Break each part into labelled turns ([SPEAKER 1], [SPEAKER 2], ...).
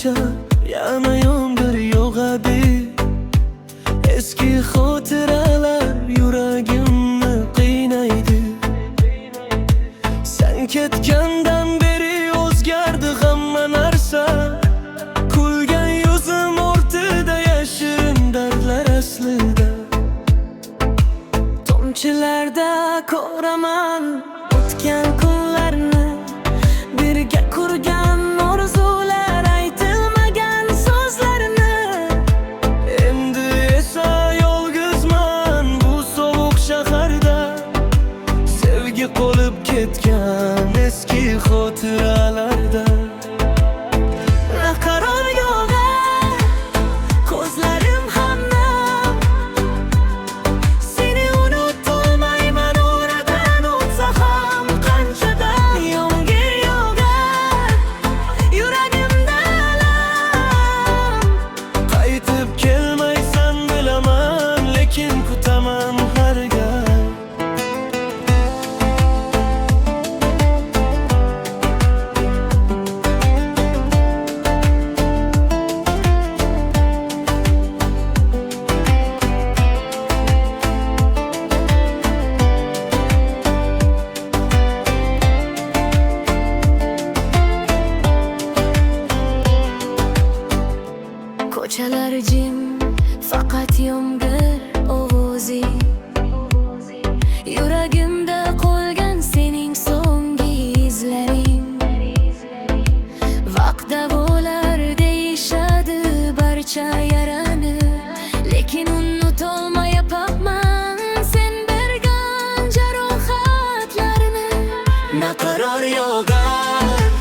[SPEAKER 1] qancha yana yomg'ir yog'adi. Eski xotiralar yuragimni qiynaydi. Sen ketgandan beri o'zgardi hamma narsa. Kulgan yuzim o'rtada yashirin dardlar aslida. Tomchilarda ko'raman o'tgan kunlarni, birga qurgan orzular, aytilmagan so'zlarni. Endi esa yolg'izman bu sovuq shaharda. Sevgi qolib ketgan eski xotiralarda. Naqaror yog'ar ko'zlarim hamdam, seni unutolmayman oradan o'tsa ham qanchadan. Yomg'ir yog'ar yuragimda alam, qaytib kelmaysan bilaman, lekin kutaman har gal. Ko'chalar jim, faqat yomg'ir ovozi. Yuragimda qolgan sening so'nggi izlaring. Vaqt davolar deyishadi barcha yarani, lekin unutolmayapman sen bergan jarohatlarni. Naqaror yog'ar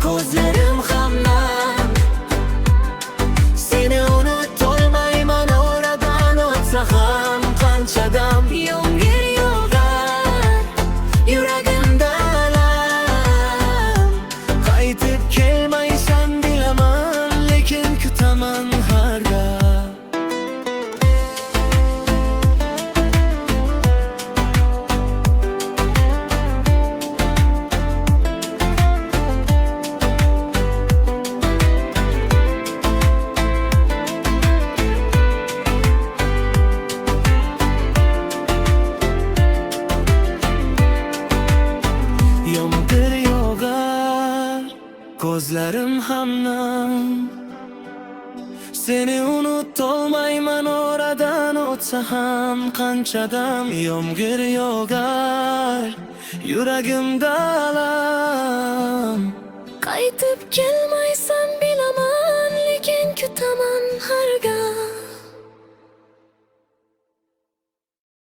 [SPEAKER 1] ko'zlarim hamdam, seni unutolmayman oradan o'tsa ham qanchadan. Yomg'ir yog'ar yuragimda alam, qaytib kelmaysan bilaman, lekin kutaman har gal. Yomg'ir yog'ar ko'zlarim hamdam, seni unutolmayman oradan o'tsa ham qanchadan. Yomg'ir yog'ar yuragimda alam, qaytib kelmaysan bilaman, lekin kutaman har gal.